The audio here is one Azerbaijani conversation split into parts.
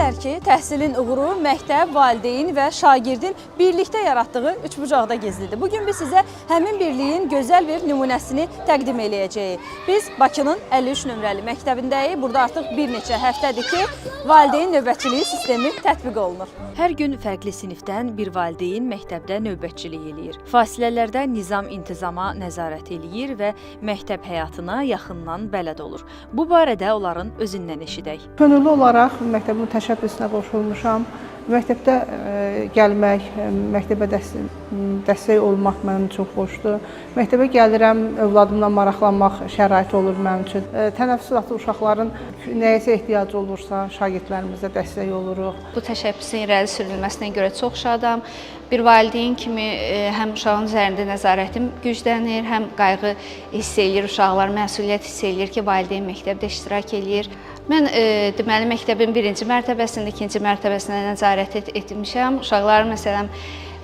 Bilirlər ki, təhsilin uğuru məktəb, valideyn və şagirdin birlikdə yaratdığı üçbucaqda gizlidir. Bugün biz sizə həmin birliyin gözəl bir nümunəsini təqdim eləyəcəyik. Biz Bakının 53 nömrəli məktəbindəyik. Burada artıq bir neçə həftədir ki, valideyn növbətçiliyi sistemi tətbiq olunur. Hər gün fərqli sinifdən bir valideyn məktəbdə növbətçilik eləyir. Fasilələrdə nizam-intizama nəzarət eləyir və məktəb həyatına yaxından bələd olur. Bu barədə onların özündən eşidək. Könüllü olaraq məktəbin təşəbbüsünə qoşulmuşam. Məktəbdə gəlmək, məktəbə dəstək olmaq mənim çox xoşdur. Məktəbə gəlirəm, övladımla maraqlanmaq şəraiti olur mənim üçün. Tənəffüs vaxtı uşaqların nəyəsə ehtiyacı olursa, şagirdlərimizə dəstək oluruq. Bu təşəbbüsün irəli sürülməsinə görə çox şadam. Bir valideyn kimi həm uşağın üzərində nəzarətim güclənir, həm qayğı hiss eləyir, uşaqlar məsuliyyət hiss eləyir ki, valideyn məktəbdə iştirak eləyir. Mən deməli məktəbin birinci mərtəbəsində, ikinci mərtəbəsinə nəzarət etmişəm. Uşaqlar məsələn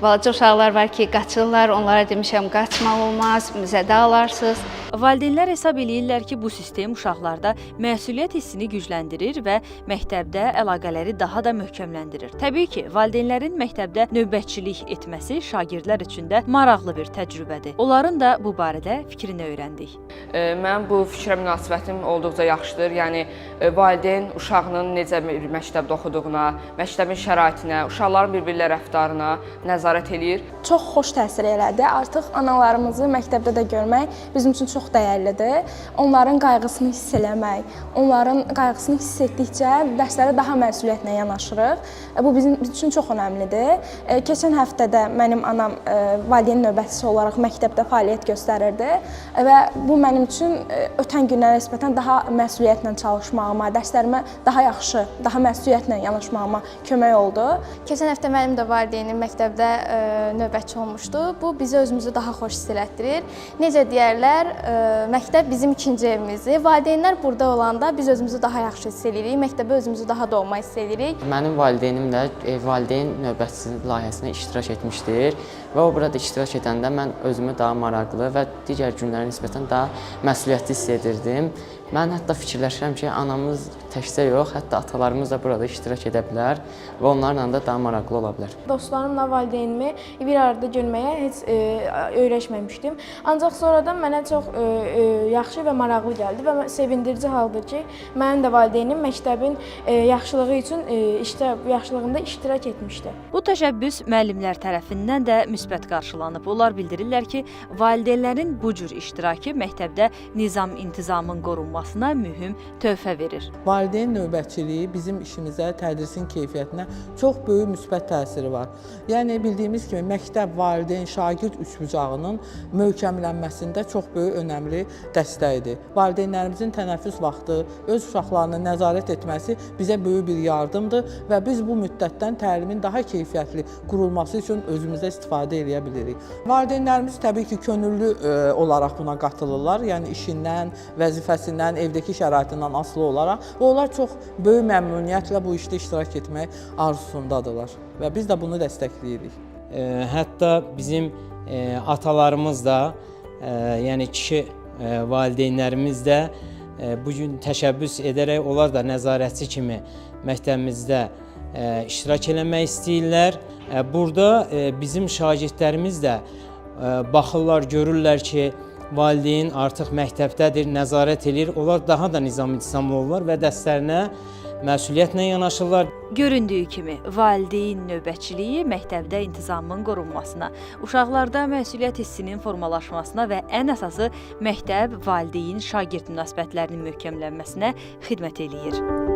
balaca uşaqlar var ki, qaçırlar, onlara demişəm qaçmalı olmaz, zədə alarsınız. Valideynlər hesab eləyirlər ki, bu sistem uşaqlarda məsuliyyət hissini gücləndirir və məktəbdə əlaqələri daha da möhkəmləndirir. Təbii ki, valideynlərin məktəbdə növbətçilik etməsi şagirdlər üçün də maraqlı bir təcrübədir. Onların da bu barədə fikrini öyrəndik. Mənim bu fikrə münasibətim olduqca yaxşıdır. Yəni valideyn uşağının necə bir məktəbdə oxuduğuna, məktəbin şəraitinə, uşaqların bir-birlə rəftarına nəzarət eləyir. Çox xoş təsir elədi. Artıq analarımızı məktəbdə də görmək bizim üçün çox dəyərlidir. Onların qayğısını hiss eləmək, onların qayğısını hiss etdikcə dərslərə daha məsuliyyətlə yanaşırıq. Bu bizim üçün çox önəmlidir. Keçən həftədə mənim anam valideyn növbətçisi olaraq məktəbdə fəaliyyət göstərirdi və bu mənim üçün ötən günlərə nisbətən daha məsuliyyətlə çalışmağıma, dərslərimə daha yaxşı, daha məsuliyyətlə yanaşmağıma kömək oldu. Keçən həftə mənim də valideynim məktəbdə növbətçi olmuşdu. Bu bizi özümüzü daha xoş hiss elətdirir. Necə deyərlər, məktəb bizim ikinci evimizdir. Valideynlər burada olanda biz özümüzü daha yaxşı hiss edirik, məktəbə özümüzü daha doğma hiss edirik. Mənim valideynim də valideyn növbətçisi layihəsində iştirak etmişdir və o burada iştirak edəndə mən özümü daha maraqlı və digər günlərə nisbətən daha məsuliyyətli hiss edirdim. Mən hətta fikirləşirəm ki, anamız təkcə yox, hətta atalarımız da burada iştirak edə bilər və onlarla da daha maraqlı ola bilər. Dostlarımla valideynimi bir arada görməyə heç öyrəşməmişdim. Ancaq sonradan mənə çox yaxşı və maraqlı gəldi və sevindirici haldır ki, mənim də valideynim məktəbin yaxşılığı üçün yaxşılığında iştirak etmişdi. Bu təşəbbüs müəllimlər tərəfindən də müsbət qarşılanıb. Onlar bildirirlər ki, valideynlərin bu cür iştirakı məktəbdə nizam-intizamın qorunmasına mühüm töhfə verir. Valideyn növbətçiliyi bizim işimizə, tədrisin keyfiyyətinə çox böyük müsbət təsiri var. Yəni bildiyimiz kimi məktəb, valideyn, şagird üçbucağının möhkəmlənməsində çox böyük önəmli dəstəkdir. Valideynlərimizin tənəffüs vaxtı öz uşaqlarına nəzarət etməsi bizə böyük bir yardımdır və biz bu müddətdən təlimin daha keyfiyyətli qurulması üçün özümüzə istifadə edə bilirik. Valideynlərimiz təbii ki, könüllü olaraq buna qatılırlar. Yəni işindən, vəzifəsindən, evdəki şəraitindən asılı olaraq və onlar çox böyük məmnuniyyətlə bu işdə iştirak etmək arzusundadırlar və biz də bunu dəstəkləyirik. Hətta bizim atalarımız da, yəni kişi valideynlərimiz də bu gün təşəbbüs edərək onlar da nəzarətçi kimi məktəbimizdə iştirak eləmək istəyirlər. Burada bizim şagirdlərimiz də baxırlar, görürlər ki, valideyn artıq məktəbdədir, nəzarət edir. Onlar daha da nizam-intizamlı olurlar və dərslərinə məsuliyyətlə yanaşırlar. Göründüyü kimi, valideyn növbətçiliyi məktəbdə intizamın qorunmasına, uşaqlarda məsuliyyət hissinin formalaşmasına və ən əsası məktəb, valideyn, şagird münasibətlərinin möhkəmlənməsinə xidmət eləyir.